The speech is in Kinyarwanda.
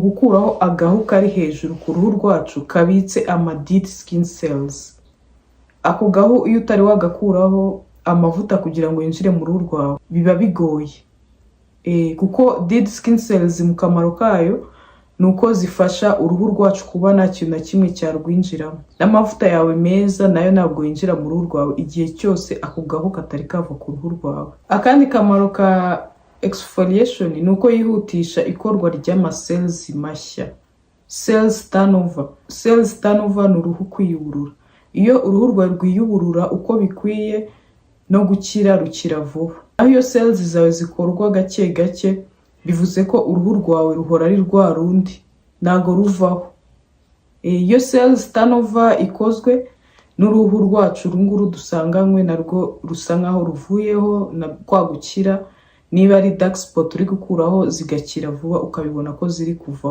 gukuraho agahu kari hejuru ku ruhu rwacu kabitse ama dead skin cells. Ako gahu iyo utari wagakuraho amavuta kugira ngo yinjire mu ruhu rwawe biba bigoye. Kuko dead skin cells mu kamaro kayo nuko zifasha uruhu rwacu kuba nta kintu na kimwe cyarwinjiramo. N'amavuta yawe meza nayo ntabwo yinjira mu ruhu rwawe igihe cyose ako gahu katari kava ku ruhu rwawe. Akandi kamaro ka exfoliation nuko yihutisha ikorwa ry'ama cells mashya. Cells turnover. Cells turnover ni uruhu kwiyuburura. Iyo uruhu rwawe rwiyuburura uko bikwiye no gukira rukira vuba. Aho iyo cells zawe zikorwa gake gake bivuze ko uruhu rwawe ruhora ari rwa rundi ntago ruvaho. Iyo cells turnover ikozwe n'uruhu rwacu runguru dusanganywe narwo rusa nkaho ruvuyeho na kwa gukira. Niba ari dark spot uri gukuraho zigakira vuba ukabibona ko ziri kuva.